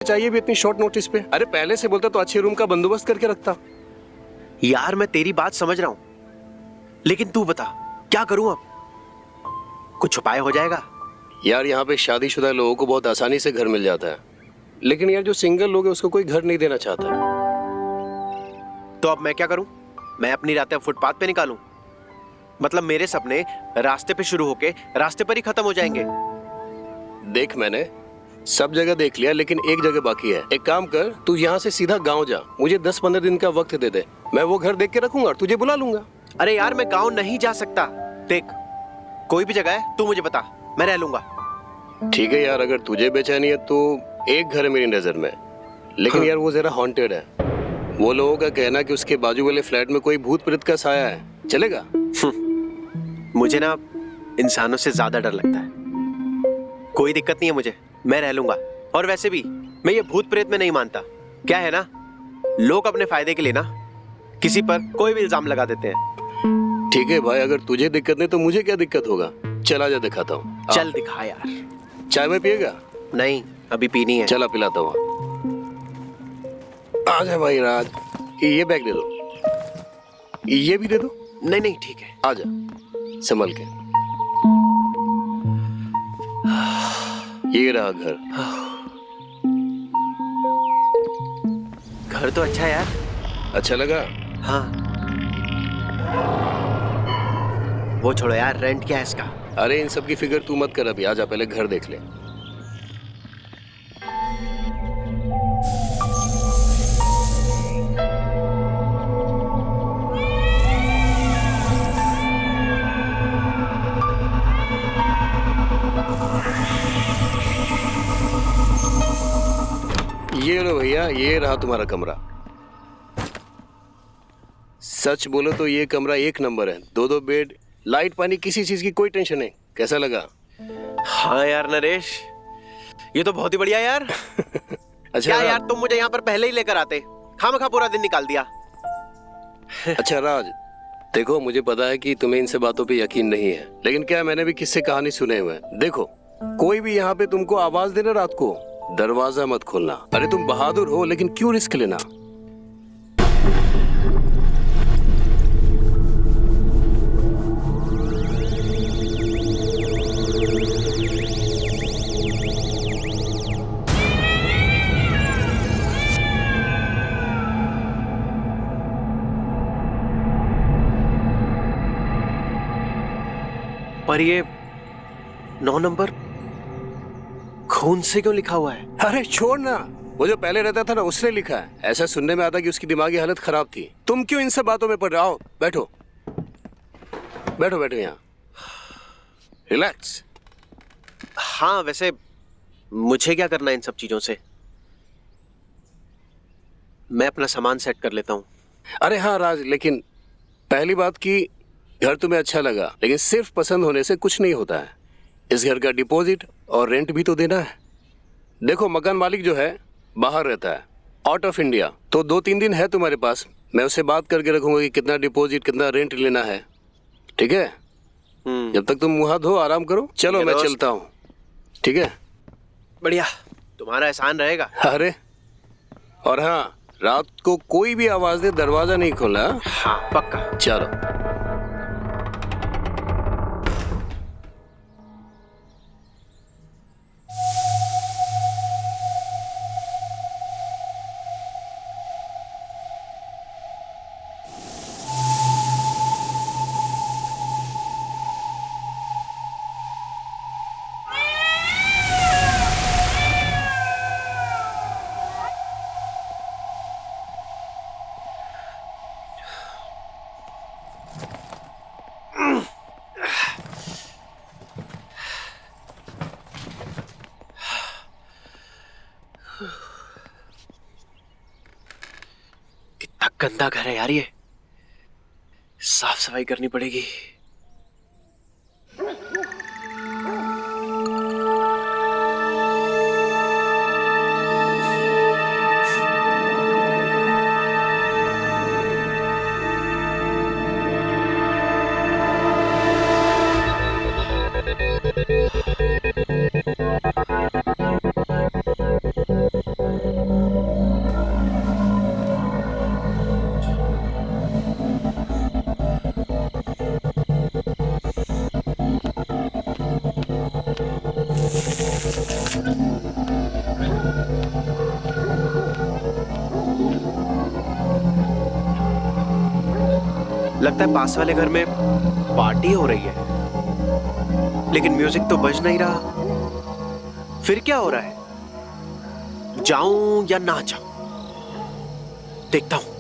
चाहिए भी इतनी शॉर्ट नोटिस पे? अरे पहले से बोलता तो अच्छे रूम का बंदोबस्त करके रखता। यार मैं तेरी बात समझ रहा हूं, लेकिन तू बता क्या करूं अब? कुछ उपाय हो जाएगा? यार यहाँ पे शादीशुदा लोगों को बहुत आसानी से घर मिल जाता है, लेकिन यार जो सिंगल लोग हैं उसको कोई घर नहीं देना चाहता है। तो अब मैं क्या करूं? मैं अपनी रातें फुटपाथ पे निकालूं? मतलब मेरे सपने रास्ते पे शुरू होके रास्ते पर ही खत्म हो जाएंगे? देख मैंने सब जगह देख लिया, लेकिन एक जगह बाकी है। एक काम कर, तू यहाँ से सीधा गांव जा, मुझे 10-15 दिन का वक्त दे दे, मैं वो घर देख के रखूंगा और तुझे बुला लूंगा। अरे यार मैं गांव नहीं जा सकता। देख कोई भी जगह है तू मुझे बता, मैं रह लूंगा। ठीक है यार, अगर तुझे बेचैनी है तो एक घर है मेरी नजर में, लेकिन यार वो जरा हॉन्टेड है। वो लोगों का कहना कि उसके बाजू वाले फ्लैट में कोई भूत प्रेत का साया है, चलेगा? मुझे ना इंसानों से ज्यादा डर लगता है। कोई दिक्कत नहीं है मुझे, मैं रह लूंगा। और वैसे भी मैं ये भूत प्रेत में नहीं मानता। क्या है ना, लोग अपने फायदे के लिए ना किसी पर कोई भी इल्जाम लगा देते हैं। ठीक है भाई, अगर तुझे दिक्कत नहीं तो मुझे क्या दिक्कत होगा? चला जा, दिखाता हूँ। चल दिखा यार। चाय में पिएगा? नहीं अभी पीनी है। चला पिलाता हूँ। आजा भाई राज, ये बैग दे दो, ये भी दे दो। नहीं नहीं ठीक है। आजा संभल के। ये रहा घर। घर तो अच्छा है यार। अच्छा लगा? हाँ वो छोड़ो यार, रेंट क्या है इसका? अरे इन सब की फिक्र तू मत कर, अभी आजा पहले घर देख ले। ये लो भैया, ये रहा तुम्हारा कमरा। सच बोलो तो ये कमरा एक नंबर है। 2-2 बेड, लाइट पानी, किसी चीज की कोई टेंशन नहीं। कैसा लगा? हाँ यार नरेश, ये तो बहुत ही बढ़िया यार। अच्छा क्या यार तुम मुझे यहाँ पर पहले ही लेकर आते, खामखा पूरा दिन निकाल दिया। अच्छा राज, देखो मुझे पता है कि तुम्हें इन सब बातों पे यकीन नहीं है, लेकिन क्या मैंने भी किससे कहानी सुने हुए हैं। देखो कोई भी यहाँ पे तुमको आवाज देना रात को, दरवाजा मत खोलना। अरे तुम बहादुर हो, लेकिन क्यों रिस्क लेना? पर ये 9 नंबर खून से क्यों लिखा हुआ है? अरे छोड़ ना, वो जो पहले रहता था ना उसने लिखा है। ऐसा सुनने में आता कि उसकी दिमागी हालत खराब थी। तुम क्यों इन सब बातों में पड़ रहे हो? बैठो बैठो बैठो यहाँ, रिलैक्स। हाँ वैसे मुझे क्या करना है इन सब चीजों से? मैं अपना सामान सेट कर लेता हूँ। अरे हाँ राज, लेकिन पहली बात कि घर तुम्हें अच्छा लगा, लेकिन सिर्फ पसंद होने से कुछ नहीं होता है। इस घर का डिपॉजिट और रेंट भी तो देना है। देखो मकान मालिक जो है बाहर रहता है, आउट ऑफ इंडिया, तो 2-3 दिन है तुम्हारे पास। मैं उससे बात करके रखूंगा कि कितना डिपॉजिट कितना रेंट लेना है, ठीक है? जब तक तुम मुंह हाथ धो आराम करो। चलो मैं चलता हूँ, ठीक है? बढ़िया, तुम्हारा एहसान रहेगा। अरे और हाँ, रात को कोई भी आवाज दे दरवाजा नहीं खोलना। हाँ पक्का। चलो। कितना गंदा घर है यार ये, साफ सफाई करनी पड़ेगी। लगता है पास वाले घर में पार्टी हो रही है, लेकिन म्यूजिक तो बज नहीं रहा। फिर क्या हो रहा है? जाऊं या ना जाऊं? देखता हूं।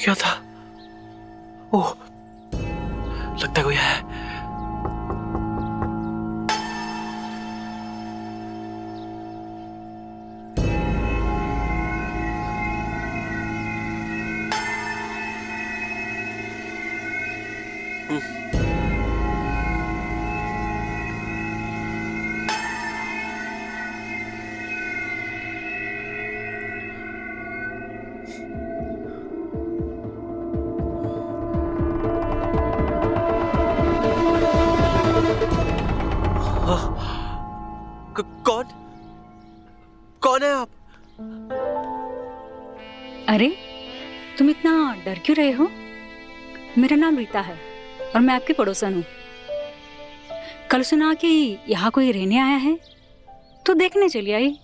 क्या था? ओह, लगता है कोई है। कौन कौन है आप? अरे, तुम इतना डर क्यों रहे हो? मेरा नाम रीता है और मैं आपकी पड़ोसन हूँ। कल सुना कि यहाँ कोई रहने आया है, तो देखने चली आई।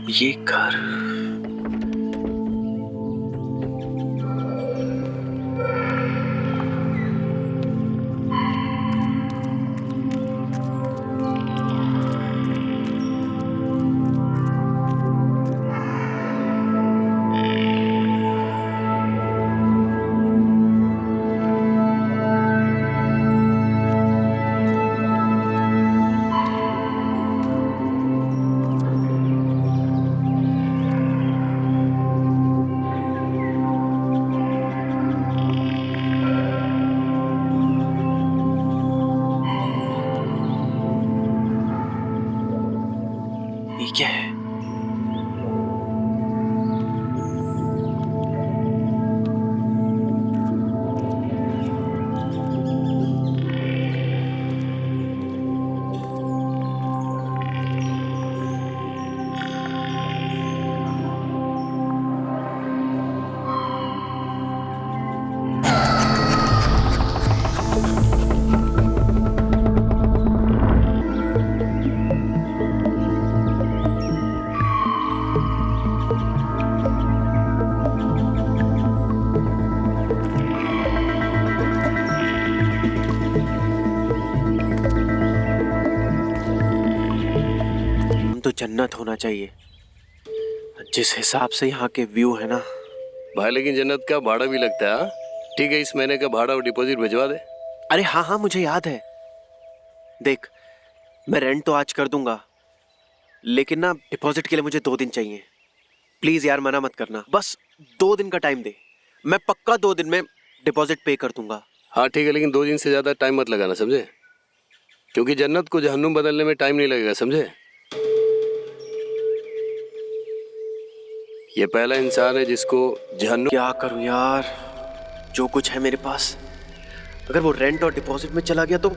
ये घर ये क्या है? तो जन्नत होना चाहिए, जिस हिसाब से यहाँ के व्यू है ना। भाई लेकिन जन्नत का भाड़ा भी लगता है। हाँ? ठीक है, इस महीने का भाड़ा और डिपॉजिट भिजवा दे। अरे हाँ हाँ, मुझे याद है। देख, मैं रेंट तो आज कर दूंगा, लेकिन ना डिपॉजिट के लिए मुझे 2 दिन चाहिए। प्लीज यार, मना मत करना, बस 2 दिन का टाइम दे। मैं पक्का 2 दिन में डिपॉजिट पे कर दूंगा। हाँ ठीक है, लेकिन 2 दिन से ज़्यादा टाइम मत लगाना, समझे? क्योंकि जन्नत को जहन्नुम बदलने में टाइम नहीं लगेगा, समझे? ये पहला इंसान है जिसको जहन्नुम। क्या करूं यार, जो कुछ है मेरे पास, अगर वो रेंट और डिपॉजिट में चला गया तो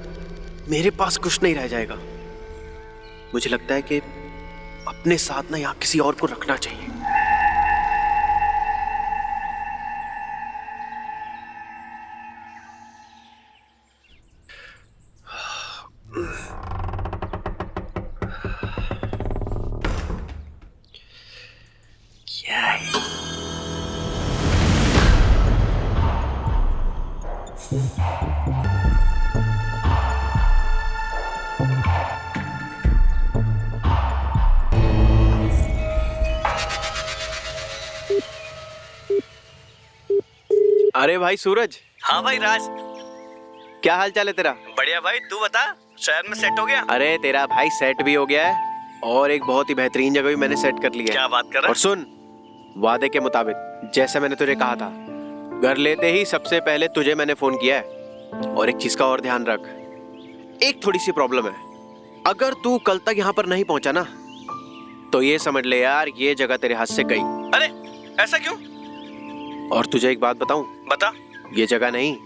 मेरे पास कुछ नहीं रह जाएगा। मुझे लगता है कि अपने साथ ना यहाँ किसी और को रखना चाहिए। क्या है? अरे भाई सूरज। हाँ भाई राज। क्या हाल चाल है तेरा? बढ़िया भाई, तू बता, शहर में सेट हो गया? अरे तेरा भाई सेट भी हो गया है और एक बहुत ही बेहतरीन जगह भी मैंने सेट कर लिया है। क्या बात कर रहा और सुन, वादे के मुताबिक जैसे मैंने तुझे कहा था, घर लेते ही सबसे पहले तुझे मैंने फोन किया है। और एक चीज का और ध्यान रख, एक थोड़ी सी प्रॉब्लम है। अगर तू कल तक यहाँ पर नहीं पहुंचा ना, तो ये समझ ले यार, ये जगह तेरे हाथ से गई। अरे ऐसा क्यों? और तुझे एक बात बताऊं, बता। ये जगह नहीं,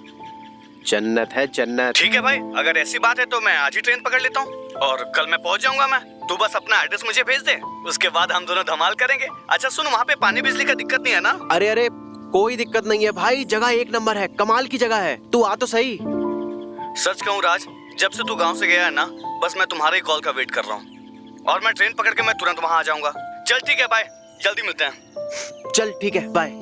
जन्नत है, जन्नत। ठीक है भाई, अगर ऐसी बात है तो मैं आज ही ट्रेन पकड़ लेता हूँ और कल मैं पहुँच जाऊंगा। मैं तू बस अपना एड्रेस मुझे भेज दे, उसके बाद हम दोनों धमाल करेंगे। अच्छा सुन, वहाँ पे पानी बिजली का दिक्कत नहीं है ना? अरे अरे कोई दिक्कत नहीं है भाई, जगह एक नंबर है, कमाल की जगह है, तू आ तो सही। सच कहूँ राज, जब से तू गाँव से गया है ना, बस मैं तुम्हारे ही कॉल का वेट कर रहा हूँ और मैं ट्रेन पकड़ के मैं तुरंत वहाँ आ जाऊंगा। चल ठीक है, बाय, जल्दी मिलते हैं। चल ठीक है, बाय।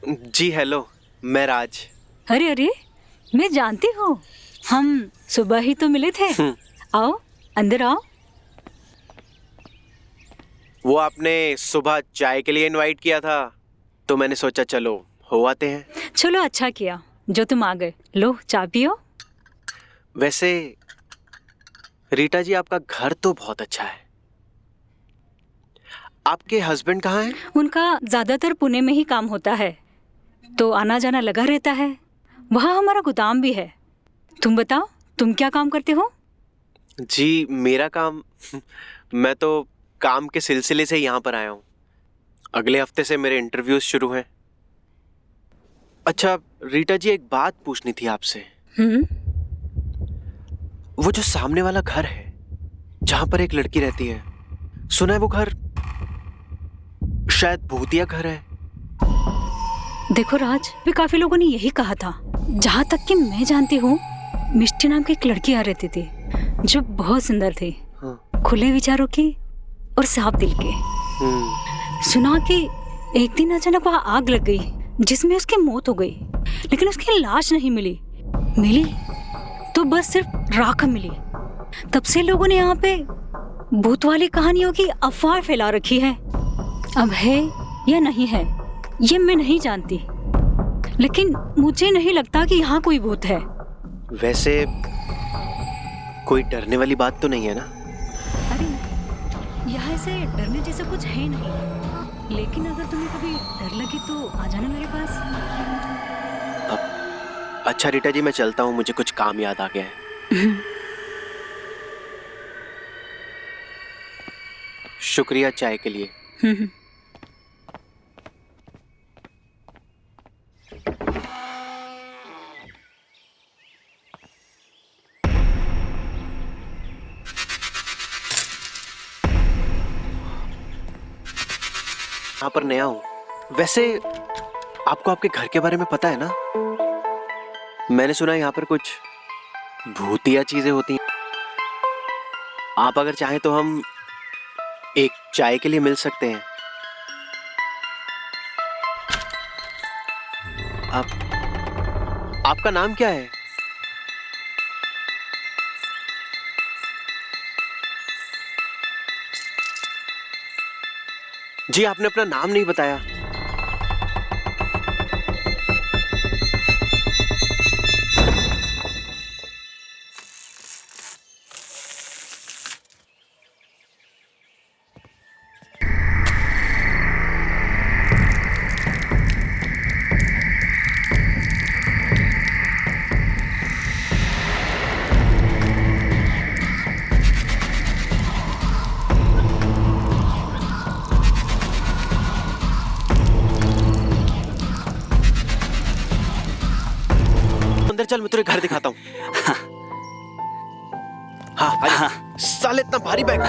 जी हेलो, मैं राज। अरे अरे, मैं जानती हूँ, हम सुबह ही तो मिले थे। आओ अंदर आओ। वो आपने सुबह चाय के लिए इनवाइट किया था, तो मैंने सोचा चलो हो आते हैं। चलो अच्छा किया जो तुम आ गए। लो चाय पियो। वैसे रीटा जी, आपका घर तो बहुत अच्छा है। आपके हस्बैंड कहाँ हैं? उनका ज्यादातर पुणे में ही काम होता है, तो आना जाना लगा रहता है। वहाँ हमारा गोदाम भी है। तुम बताओ, तुम क्या काम करते हो? जी मेरा काम, मैं तो काम के सिलसिले से यहाँ पर आया हूँ। अगले हफ्ते से मेरे इंटरव्यूज शुरू हैं। अच्छा रीटा जी, एक बात पूछनी थी आपसे। वो जो सामने वाला घर है जहां पर एक लड़की रहती है, सुना है वो घर शायद भूतिया घर है। देखो राज, भी काफी लोगों ने यही कहा था। जहाँ तक कि मैं जानती हूँ, मिष्टी नाम की एक लड़की आ रहती थी जो बहुत सुंदर थी। हाँ। खुले विचारों की और साफ दिल के। सुना कि एक दिन अचानक वहाँ आग लग गई जिसमें उसकी मौत हो गई, लेकिन उसकी लाश नहीं मिली। मिली तो बस सिर्फ राख मिली। तब से लोगों ने यहाँ पे भूत वाली कहानियों की अफवाह फैला रखी है। अब है या नहीं है ये मैं नहीं जानती, लेकिन मुझे नहीं लगता कि यहाँ कोई भूत है। वैसे कोई डरने वाली बात तो नहीं है ना? अरे यहाँ से डरने जैसा कुछ है नहीं, लेकिन अगर तुम्हें कभी डर लगे तो आ जाना मेरे पास। अच्छा रीटा जी, मैं चलता हूँ, मुझे कुछ काम याद आ गया है। शुक्रिया चाय के लिए। यहाँ पर नया हूँ। वैसे आपको आपके घर के बारे में पता है ना? मैंने सुना है यहाँ पर कुछ भूतिया चीजें होती हैं। आप अगर चाहें तो हम एक चाय के लिए मिल सकते हैं। आपका नाम क्या है? जी आपने अपना नाम नहीं बताया। अंदर चल, मैं तुझे घर दिखाता हूँ। हाँ आजा। साले इतना भारी बैग,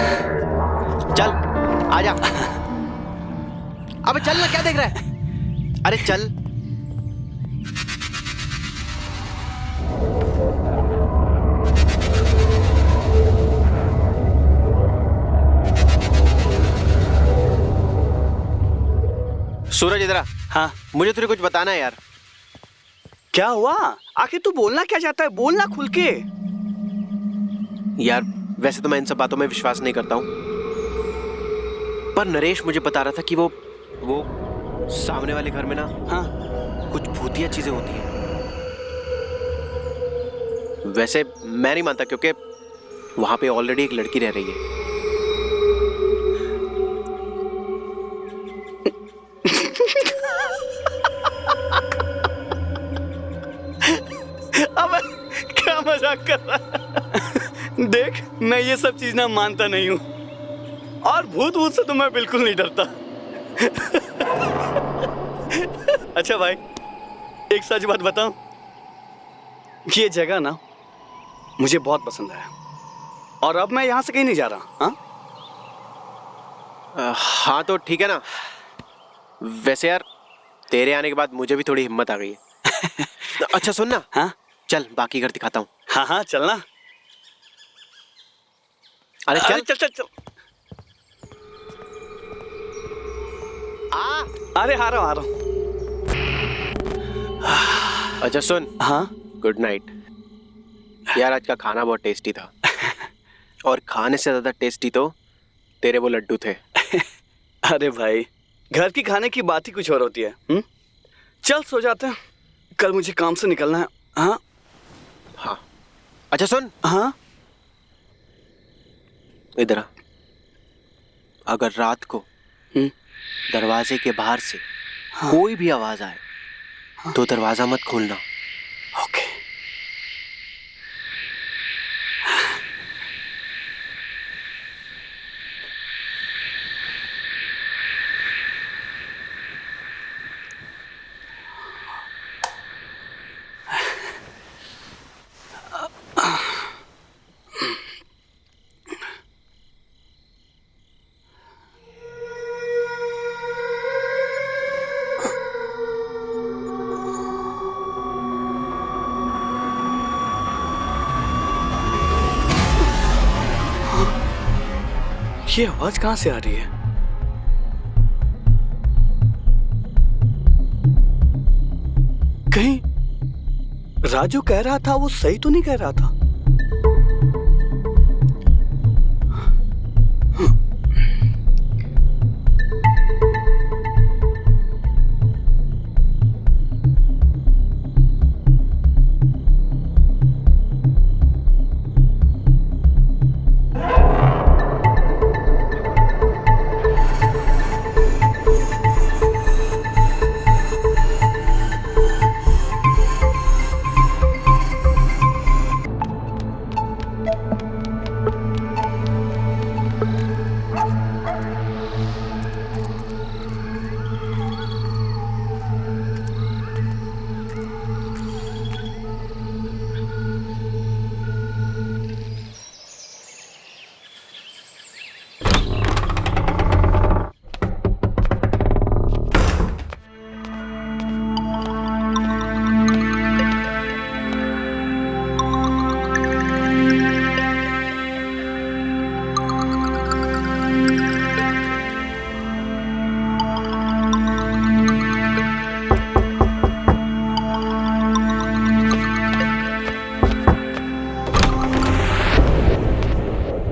चल आजा। अबे चल ना, क्या देख रहा है? अरे चल। सूरज इधर आ। हाँ मुझे तुझे कुछ बताना है यार। क्या हुआ? आखिर तू बोलना क्या चाहता है? बोलना खुल के। यार वैसे तो मैं इन सब बातों में विश्वास नहीं करता हूँ, पर नरेश मुझे बता रहा था कि वो सामने वाले घर में ना, हाँ, कुछ भूतिया चीजें होती हैं। वैसे मैं नहीं मानता, क्योंकि वहां पे ऑलरेडी एक लड़की रह रही है। अब क्या मजाक कर रहा है? देख, मैं ये सब चीज ना मानता नहीं हूँ, और भूत से तो मैं बिल्कुल नहीं डरता। अच्छा भाई, एक सच बात बताऊं, ये जगह ना मुझे बहुत पसंद है, और अब मैं यहाँ से कहीं नहीं जा रहा। हाँ हाँ तो ठीक है ना। वैसे यार, तेरे आने के बाद मुझे भी थोड़ी हिम्मत आ गई है। अच्छा सुन ना, हाँ चल बाकी घर दिखाता हूँ। हाँ हाँ, चलना। अरे चल चल चल चल। अरे आ रहा हूँ। अच्छा सुन, हाँ गुड नाइट। यार आज का खाना बहुत टेस्टी था, और खाने से ज्यादा टेस्टी तो तेरे वो लड्डू थे। अरे भाई, घर की खाने की बात ही कुछ और होती है। चल सो जाते हैं, कल मुझे काम से निकलना है। हाँ हाँ अच्छा सुन, हाँ, इधर आ। अगर रात को दरवाजे के बाहर से कोई भी आवाज आए तो दरवाजा मत खोलना। ओके। ये आवाज कहाँ से आ रही है? कहीं राजू कह रहा था वो सही तो नहीं कह रहा था?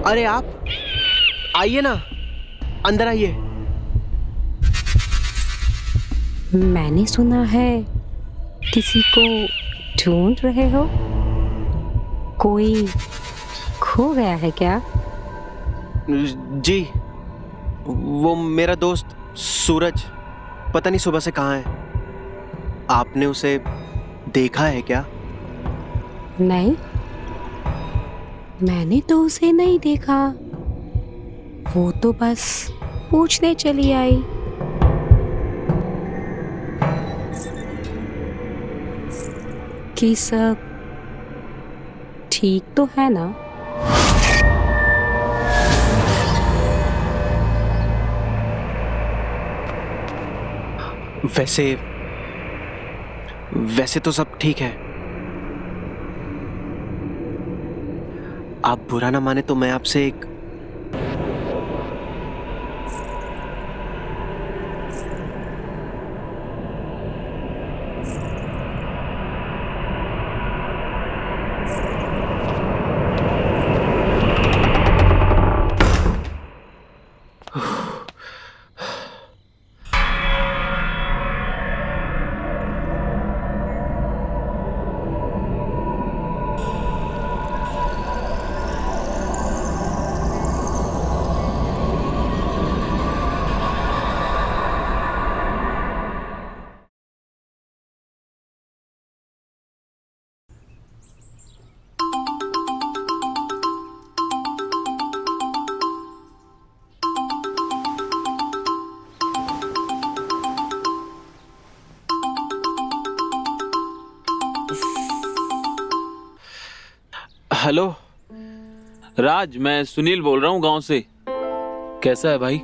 अरे आप आइए ना, अंदर आइए। मैंने सुना है किसी को ढूंढ रहे हो। कोई खो गया है क्या? जी, वो मेरा दोस्त सूरज पता नहीं सुबह से कहाँ है। आपने उसे देखा है क्या? नहीं, मैंने तो उसे नहीं देखा। वो तो बस पूछने चली आई। कि सब ठीक तो है ना? वैसे तो सब ठीक है। आप बुरा ना माने तो मैं आपसे एक हेलो राज, मैं सुनील बोल रहा हूँ गांव से। कैसा है भाई?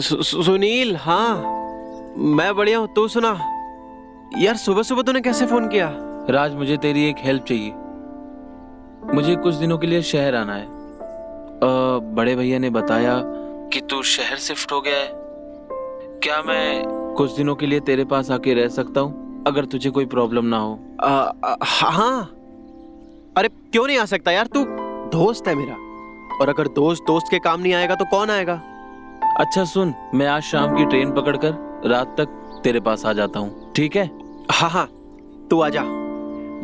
सुनील, हाँ मैं बढ़िया हूँ, तू सुना? यार सुबह सुबह तूने कैसे फोन किया? राज, मुझे तेरी एक हेल्प चाहिए। मुझे कुछ दिनों के लिए शहर आना है। बड़े भैया ने बताया कि तू शहर शिफ्ट हो गया है। क्या मैं कुछ दिनों के लिए तेरे पास आके रह सकता हूँ, अगर तुझे कोई प्रॉब्लम ना हो? हाँ, अरे क्यों नहीं आ सकता यार, तू दोस्त है मेरा, और अगर दोस्त दोस्त के काम नहीं आएगा तो कौन आएगा? अच्छा सुन, मैं आज शाम की ट्रेन पकड़कर रात तक तेरे पास आ जाता हूँ, ठीक है? हाँ हाँ, तू आजा,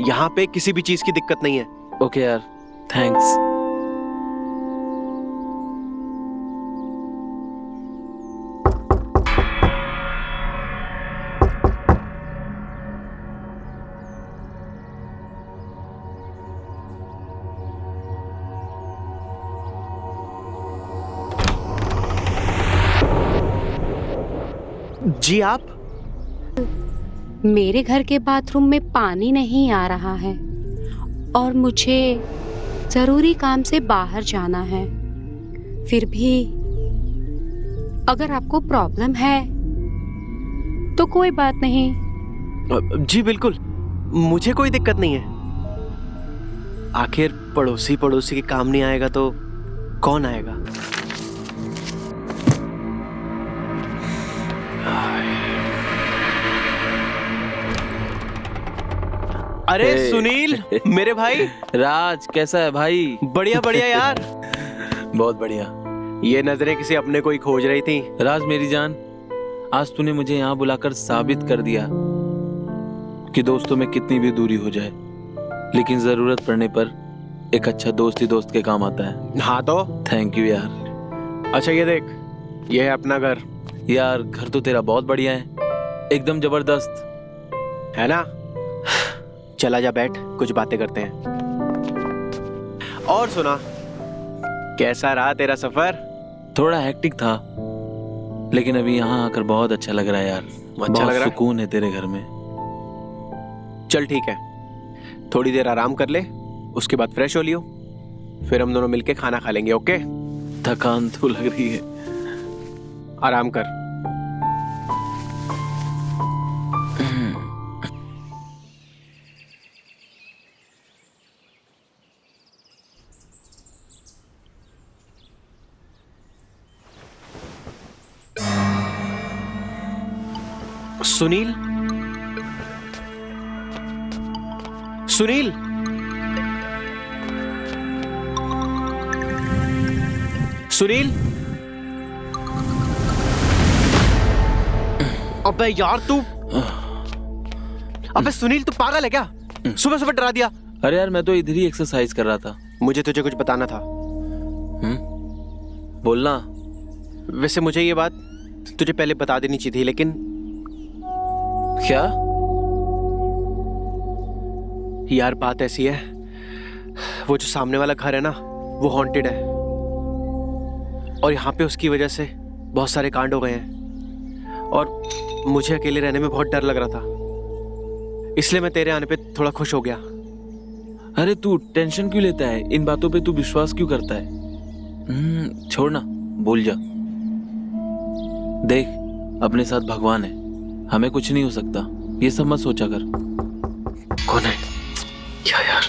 यहाँ पे किसी भी चीज की दिक्कत नहीं है। ओके यार, थैंक्स। जी आप? मेरे घर के बाथरूम में पानी नहीं आ रहा है और मुझे जरूरी काम से बाहर जाना है। फिर भी अगर आपको प्रॉब्लम है तो कोई बात नहीं। जी बिल्कुल, मुझे कोई दिक्कत नहीं है। आखिर पड़ोसी पड़ोसी के काम नहीं आएगा तो कौन आएगा? अरे सुनील, मेरे भाई। राज, कैसा है भाई? बढ़िया बढ़िया यार। बहुत बढ़िया। ये नजरें किसी अपने को ही खोज रही थी। राज मेरी जान, आज तूने मुझे यहाँ बुलाकर साबित कर दिया कि दोस्तों में कितनी भी दूरी हो जाए, लेकिन जरूरत पड़ने पर एक अच्छा दोस्त ही दोस्त के काम आता है। हाँ तो थैंक यू यार। अच्छा ये देख, ये है अपना घर। यार घर तो तेरा बहुत बढ़िया है, एकदम जबरदस्त है ना? चला जा, बैठ, कुछ बातें करते हैं। और सुना, कैसा रहा तेरा सफर? थोड़ा हेक्टिक था, लेकिन अभी यहाँ आकर बहुत अच्छा लग रहा है यार। अच्छा बहुत लग रहा है? सुकून है तेरे घर में। चल ठीक है, थोड़ी देर आराम कर ले, उसके बाद फ्रेश हो लियो, फिर हम दोनों मिलके खाना खा लेंगे। ओके? थकान तो लग रही है। आराम कर। सुनील, सुनील, सुनील, अबे यार तू, अबे सुनील तू पागल है क्या? सुबह सुबह डरा दिया। अरे यार मैं तो इधर ही एक्सरसाइज कर रहा था। मुझे तुझे कुछ बताना था। बोलना। वैसे मुझे ये बात तुझे पहले बता देनी चाहिए थी, लेकिन क्या? यार बात ऐसी है, वो जो सामने वाला घर है ना, वो हॉन्टेड है, और यहाँ पे उसकी वजह से बहुत सारे कांड हो गए हैं, और मुझे अकेले रहने में बहुत डर लग रहा था, इसलिए मैं तेरे आने पे थोड़ा खुश हो गया। अरे तू टेंशन क्यों लेता है? इन बातों पे तू विश्वास क्यों करता है? छोड़ ना, भूल जा। देख, अपने साथ भगवान है, हमें कुछ नहीं हो सकता, ये सब मत सोचा कर। कौन है? क्या यार?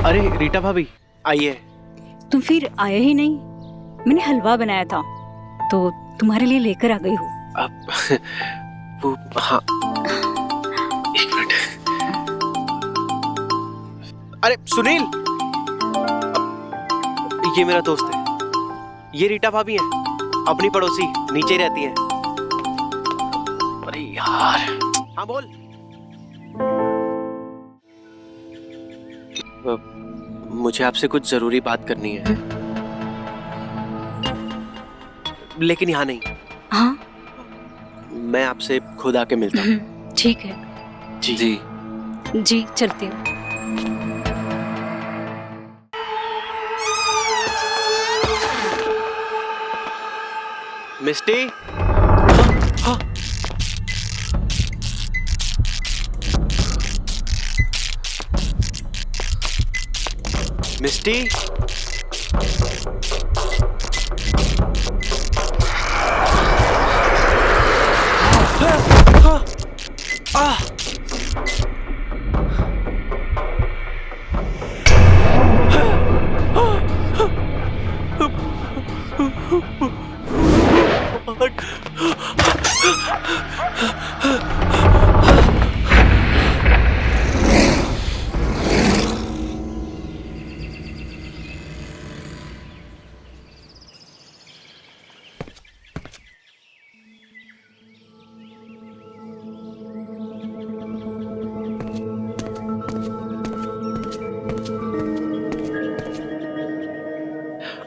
अरे रीटा भाभी, आइए। तुम फिर आए ही नहीं। मैंने हलवा बनाया था तो तुम्हारे लिए लेकर आ गई हूँ। अब वो, हाँ, एक मिनट। अरे सुनील, ये मेरा दोस्त है, ये रीटा भाभी है, अपनी पड़ोसी, नीचे ही रहती है। अरे यार, हाँ बोल। मुझे आपसे कुछ जरूरी बात करनी है, लेकिन यहाँ नहीं। हाँ मैं आपसे खुद आके मिलता हूँ। ठीक है। जी जी जी चलती हूँ। मिस्टी, मिष्टी,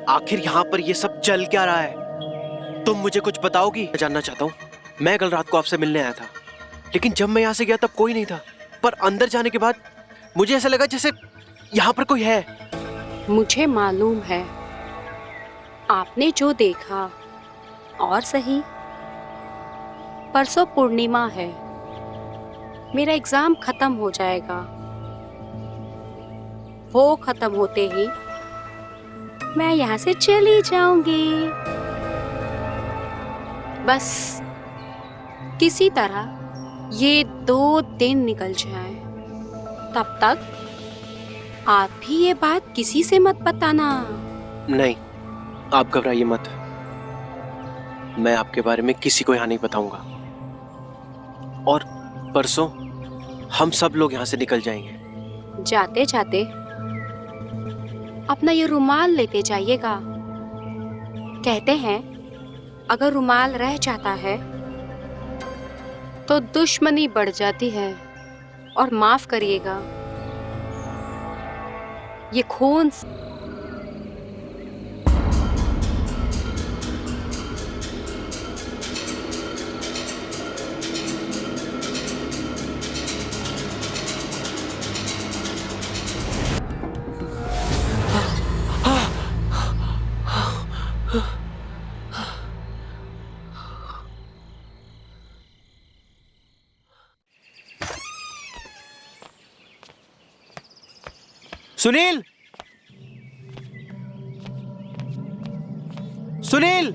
आखिर यहाँ पर ये सब चल क्या रहा है? तुम मुझे कुछ बताओगी? मैं जानना चाहता हूँ। मैं कल रात को आपसे मिलने आया था, लेकिन जब मैं यहाँ से गया तब कोई नहीं था, पर अंदर जाने के बाद मुझे ऐसा लगा जैसे यहाँ पर कोई है। मुझे मालूम है आपने जो देखा, और सही परसों पूर्णिमा है, मेरा एग्जाम खत्म हो जाएगा। वो खत्म होते ही मैं यहाँ से चली जाऊंगी। बस किसी तरह ये 2 दिन निकल जाए, तब तक आप भी ये बात किसी से मत बताना। नहीं, आप घबराइए मत, मैं आपके बारे में किसी को यहाँ नहीं बताऊंगा। और परसों हम सब लोग यहाँ से निकल जाएंगे। जाते जाते अपना ये रुमाल लेते जाइएगा। कहते हैं अगर रुमाल रह जाता है तो दुश्मनी बढ़ जाती है। और माफ करिएगा, ये खून सुनील, सुनील,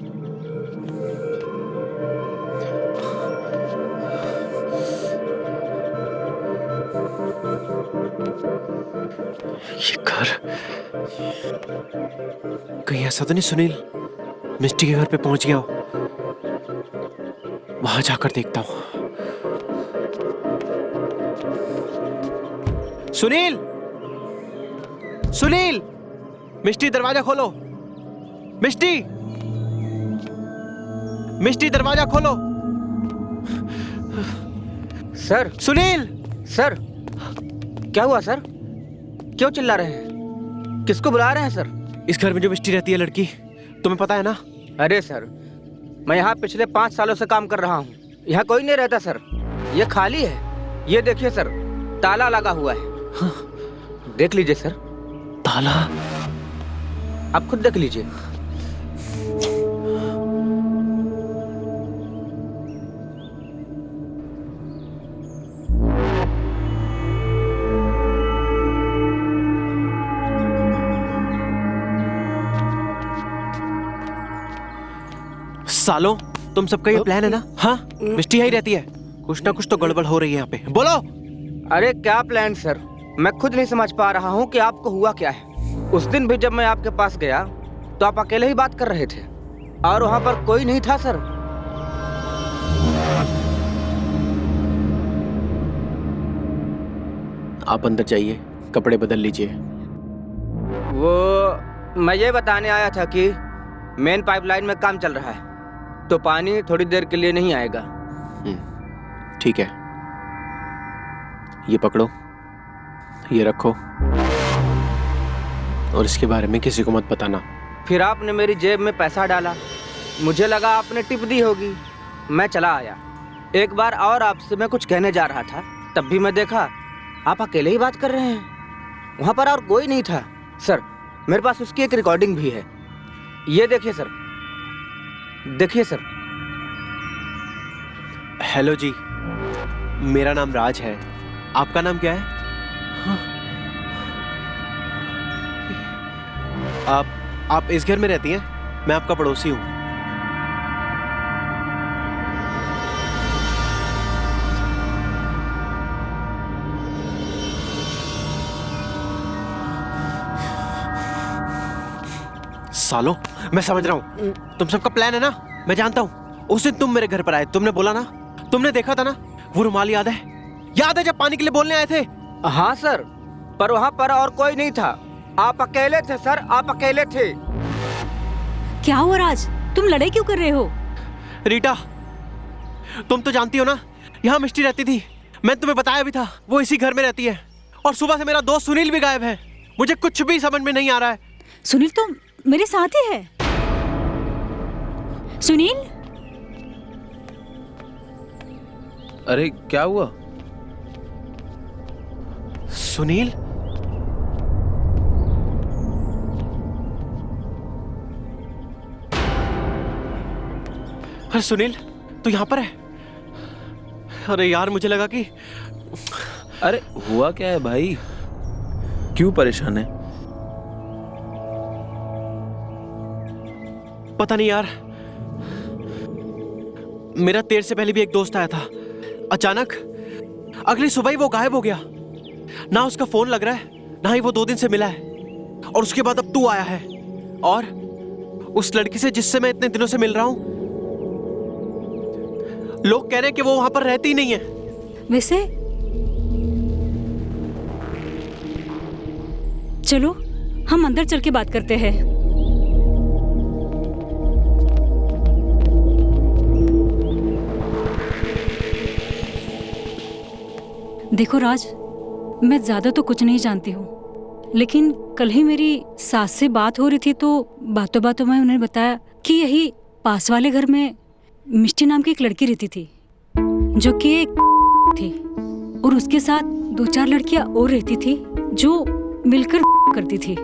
ये घर कहीं ऐसा तो नहीं सुनील मिष्टी के घर पे पहुंच गया हो? वहां जाकर देखता हूं। सुनील, सुनील, मिष्टी दरवाजा खोलो। मिष्टी, मिष्टी दरवाजा खोलो। सर, सुनील, सर, क्या हुआ सर? क्यों चिल्ला रहे हैं? किसको बुला रहे हैं सर? इस घर में जो मिष्टी रहती है लड़की, तुम्हें पता है ना? अरे सर, मैं यहाँ पिछले 5 सालों से काम कर रहा हूँ। यहाँ कोई नहीं रहता सर, ये खाली है। ये देखिए सर, ताला लगा हुआ है। हाँ। देख लीजिए सर। ताला? आप खुद देख लीजिए। सालों, तुम सबका ये प्लान है ना? हाँ, मिष्टी यही रहती है। कुछ ना कुछ तो गड़बड़ हो रही है यहाँ पे। बोलो। अरे क्या प्लान सर, मैं खुद नहीं समझ पा रहा हूँ कि आपको हुआ क्या है। उस दिन भी जब मैं आपके पास गया तो आप अकेले ही बात कर रहे थे और वहाँ पर कोई नहीं था सर। आप अंदर जाइए, कपड़े बदल लीजिए। वो मैं ये बताने आया था कि मेन पाइपलाइन में काम चल रहा है, तो पानी थोड़ी देर के लिए नहीं आएगा। ठीक है, ये पकड़ो, ये रखो, और इसके बारे में किसी को मत बताना। फिर आपने मेरी जेब में पैसा डाला, मुझे लगा आपने टिप दी होगी, मैं चला आया। एक बार और आपसे मैं कुछ कहने जा रहा था, तब भी मैं देखा आप अकेले ही बात कर रहे हैं। वहाँ पर और कोई नहीं था सर। मेरे पास उसकी एक रिकॉर्डिंग भी है, ये देखिए सर, देखिए सर। हेलो जी, मेरा नाम राज है, आपका नाम क्या है? हाँ। आप इस घर में रहती हैं? मैं आपका पड़ोसी हूँ। सालो, मैं समझ रहा हूँ तुम सबका प्लान है ना, मैं जानता हूँ। उस दिन तुम मेरे घर पर आए, तुमने बोला ना, तुमने देखा था ना वो रुमाल, याद है? याद है जब पानी के लिए बोलने आए थे? हाँ सर, पर वहाँ पर और कोई नहीं था। आप अकेले थे सर, आप अकेले थे। क्या हुआ राज, तुम लड़ाई क्यों कर रहे हो? रीटा, तुम तो जानती हो ना यहाँ मिष्टी रहती थी, मैं तुम्हें बताया भी था, वो इसी घर में रहती है। और सुबह से मेरा दोस्त सुनील भी गायब है, मुझे कुछ भी समझ में नहीं आ रहा है। सुनील तो मेरे साथ ही है। सुनील, अरे क्या हुआ? सुनील? अरे सुनील, तू यहाँ पर है? अरे यार, मुझे लगा कि... अरे हुआ क्या है भाई, क्यों परेशान है? पता नहीं यार, मेरा देर से पहले भी एक दोस्त आया था, अचानक अगली सुबह ही वो गायब हो गया। ना उसका फोन लग रहा है, ना ही वो 2 दिन से मिला है। और उसके बाद अब तू आया है, और उस लड़की से जिससे मैं इतने दिनों से मिल रहा हूं, लोग कह रहे हैं कि वो वहां पर रहती ही नहीं है। वैसे चलो हम अंदर चल के बात करते हैं। देखो राज, मैं ज्यादा तो कुछ नहीं जानती हूँ, लेकिन कल ही मेरी सास से बात हो रही थी तो बातों बातों में उन्होंने बताया कि यही पास वाले घर में मिष्टी नाम की एक लड़की रहती थी, जो कि एक थी, और उसके साथ 2-4 लड़कियां और रहती थी जो मिलकर करती थी।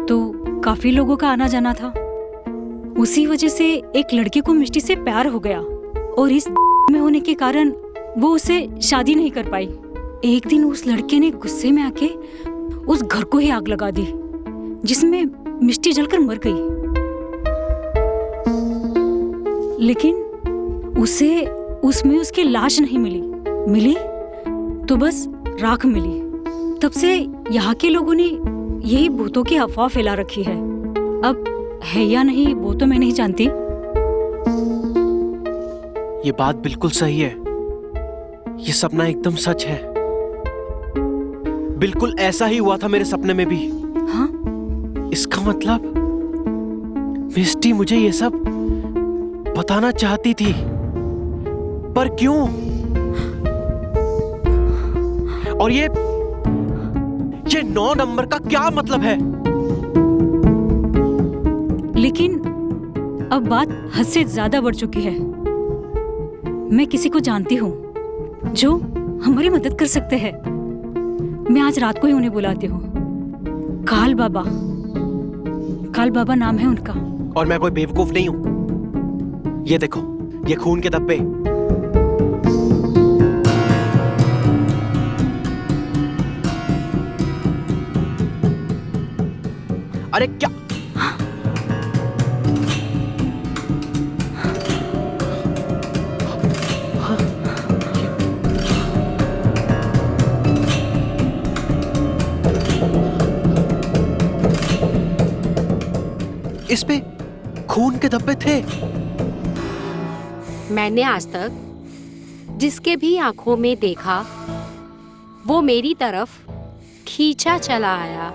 तो काफी लोगों का आना जाना था। उसी वजह से एक लड़के को मिष्टी से प्यार हो गया, और इस में होने के कारण वो उसे शादी नहीं कर पाई। एक दिन उस लड़के ने गुस्से में आके उस घर को ही आग लगा दी, जिसमें मिष्टी जलकर मर गई। लेकिन उसे उसमें उसकी लाश नहीं मिली तो बस राख मिली। तब से यहाँ के लोगों ने यही भूतों की अफवाह फैला रखी है। अब है या नहीं वो तो मैं नहीं जानती। ये बात बिल्कुल सही है, ये सपना एकदम सच है। बिल्कुल ऐसा ही हुआ था मेरे सपने में भी। हाँ? इसका मतलब मिष्टी मुझे ये सब बताना चाहती थी, पर क्यों? और ये 9 नंबर का क्या मतलब है? लेकिन अब बात हद से ज्यादा बढ़ चुकी है। मैं किसी को जानती हूँ जो हमारी मदद कर सकते हैं। मैं आज रात को ही उन्हें बुलाती हूँ। काल बाबा नाम है उनका। और मैं कोई बेवकूफ नहीं हूं। ये देखो, ये खून के धब्बे। अरे क्या? इस पे खून के धब्बे थे। मैंने आज तक जिसके भी आंखों में देखा, वो मेरी तरफ खींचा चला आया।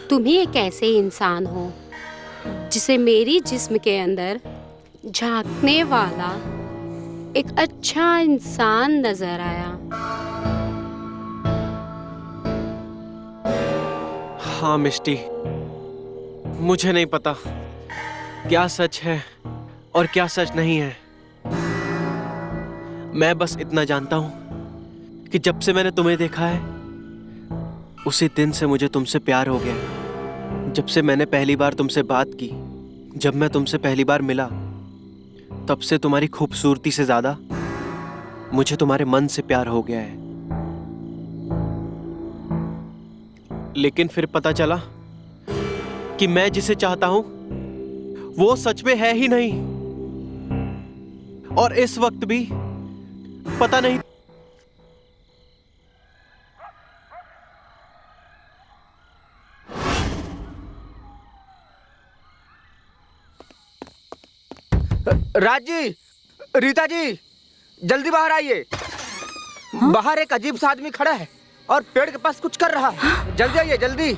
तुम ही एक ऐसे इंसान हो जिसे मेरी जिस्म के अंदर झांकने वाला एक अच्छा इंसान नजर आया। हाँ मिष्टी, मुझे नहीं पता क्या सच है और क्या सच नहीं है। मैं बस इतना जानता हूं कि जब से मैंने तुम्हें देखा है, उसी दिन से मुझे तुमसे प्यार हो गया। जब से मैंने पहली बार तुमसे बात की, जब मैं तुमसे पहली बार मिला, तब से तुम्हारी खूबसूरती से ज्यादा मुझे तुम्हारे मन से प्यार हो गया है। लेकिन फिर पता चला कि मैं जिसे चाहता हूं वो सच में है ही नहीं, और इस वक्त भी पता नहीं। राज जी, रीता जी, जल्दी बाहर आइए। बाहर एक अजीब सा आदमी खड़ा है और पेड़ के पास कुछ कर रहा है। जल्दी आइए, जल्दी।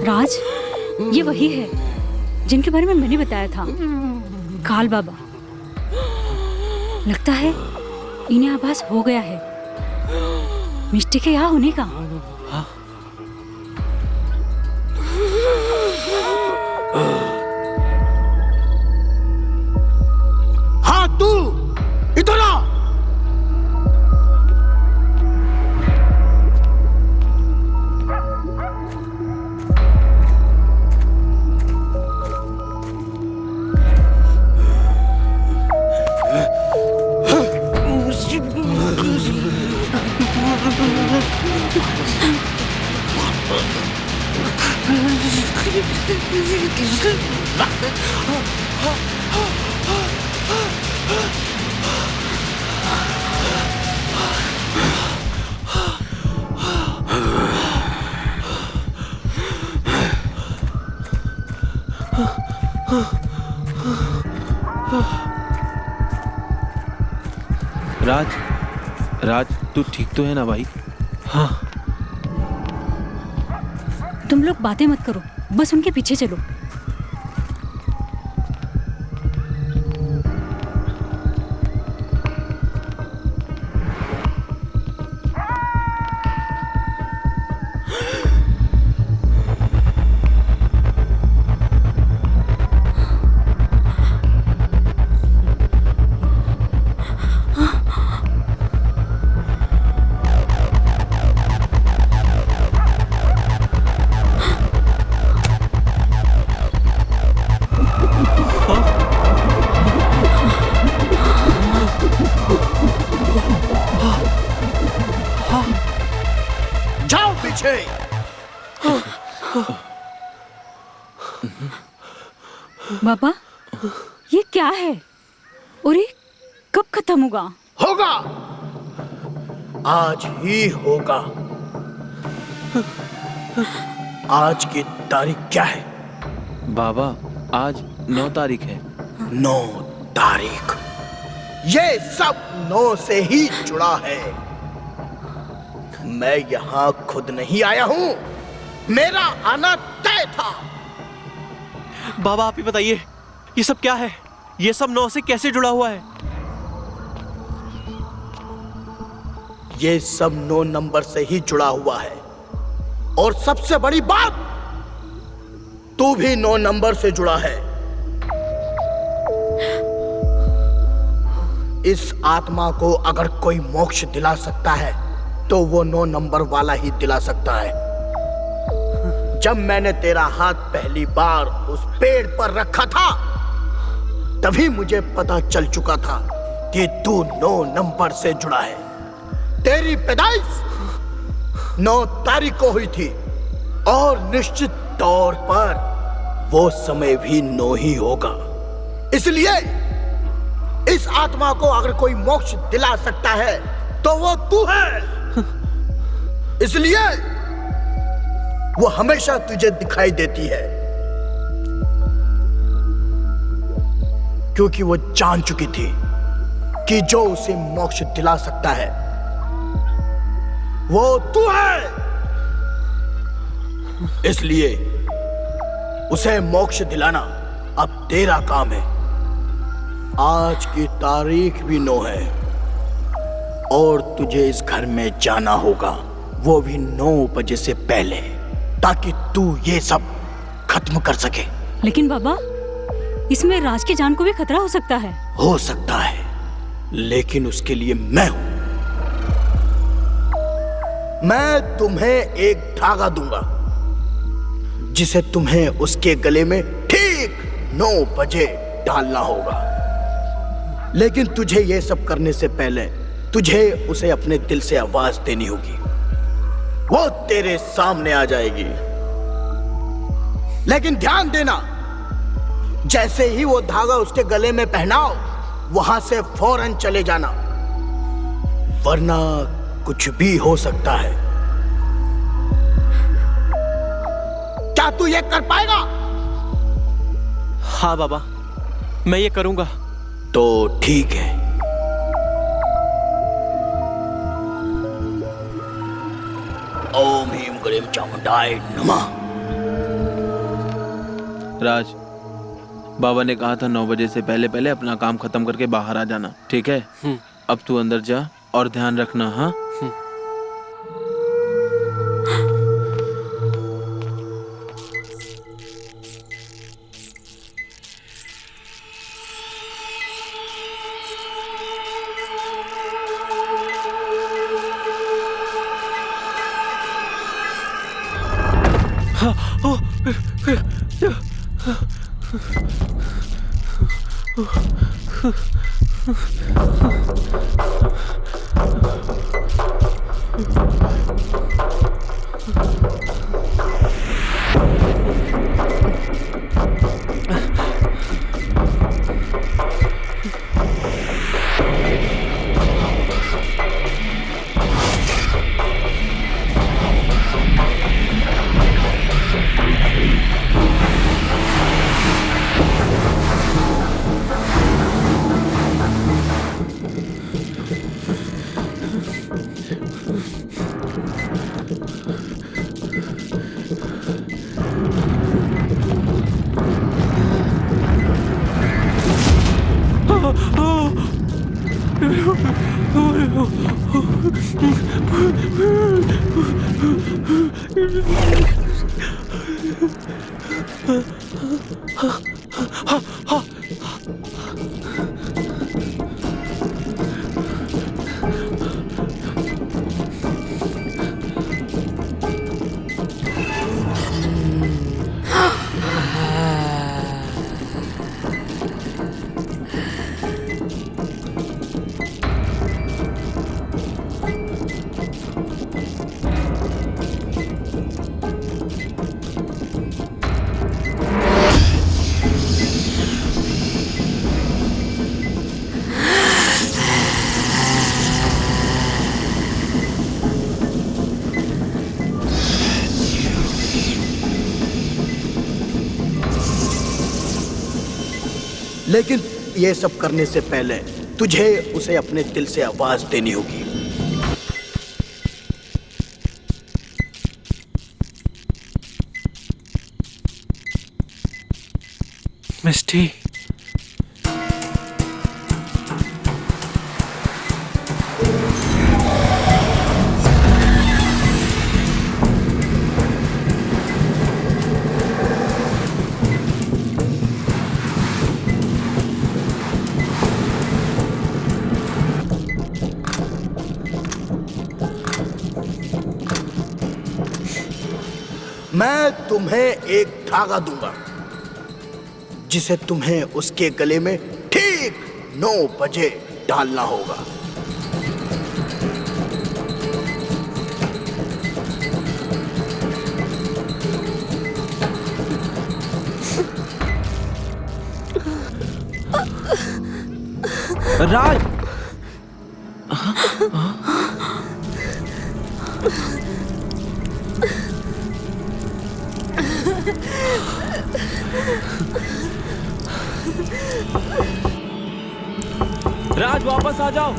राज, ये वही है जिनके बारे में मैंने बताया था, काल बाबा। लगता है इन्हें आभास हो गया है मिष्टी के यहाँ होने का। हाँ, तू इधर आ। राज, तू ठीक तो है ना भाई? हाँ। तुम लोग बातें मत करो, बस उनके पीछे चलो। जाओ पीछे। बाबा, ये क्या है और ये कब खत्म होगा? होगा, आज ही होगा। आज की तारीख क्या है? बाबा, आज 9 तारीख है। 9 तारीख। ये सब 9 से ही जुड़ा है। मैं यहाँ खुद नहीं आया हूँ, मेरा आना तय था। बाबा आप ही बताइए, ये सब क्या है? ये सब 9 से कैसे जुड़ा हुआ है? ये सब 9 नंबर से ही जुड़ा हुआ है, और सबसे बड़ी बात, तू भी 9 नंबर से जुड़ा है। इस आत्मा को अगर कोई मोक्ष दिला सकता है तो वो 9 नंबर वाला ही दिला सकता है। जब मैंने तेरा हाथ पहली बार उस पेड़ पर रखा था, तभी मुझे पता चल चुका था कि तू 9 नंबर से जुड़ा है। तेरी पैदाइश 9 तारीख को हुई थी, और निश्चित तौर पर वो समय भी 9 ही होगा। इसलिए इस आत्मा को अगर कोई मोक्ष दिला सकता है तो वो तू है। इसलिए वो हमेशा तुझे दिखाई देती है, क्योंकि वो जान चुकी थी कि जो उसे मोक्ष दिला सकता है वो तू है। इसलिए उसे मोक्ष दिलाना अब तेरा काम है। आज की तारीख भी 9 है, और तुझे इस घर में जाना होगा, वो भी 9 बजे से पहले, ताकि तू ये सब खत्म कर सके। लेकिन बाबा, इसमें राज की जान को भी खतरा हो सकता है। हो सकता है, लेकिन उसके लिए मैं हूं। मैं तुम्हें एक धागा दूंगा जिसे तुम्हें उसके गले में ठीक 9 बजे डालना होगा। लेकिन तुझे ये सब करने से पहले तुझे उसे अपने दिल से आवाज देनी होगी। वो तेरे सामने आ जाएगी। लेकिन ध्यान देना, जैसे ही वो धागा उसके गले में पहनाओ, वहां से फौरन चले जाना, वरना कुछ भी हो सकता है। क्या तू ये कर पाएगा? हाँ बाबा, मैं ये करूंगा। तो ठीक है। ओम ह्रीं क्लीं चामुंडाय नमः। राज, बाबा ने कहा था 9 बजे से पहले पहले अपना काम खत्म करके बाहर आ जाना, ठीक है? अब तू अंदर जा और ध्यान रखना। हाँ, लेकिन ये सब करने से पहले तुझे उसे अपने दिल से आवाज देनी होगी। मिस्टी, मैं तुम्हें एक धागा दूंगा जिसे तुम्हें उसके गले में ठीक 9 बजे डालना होगा। राज, राज वापस आ जाओ।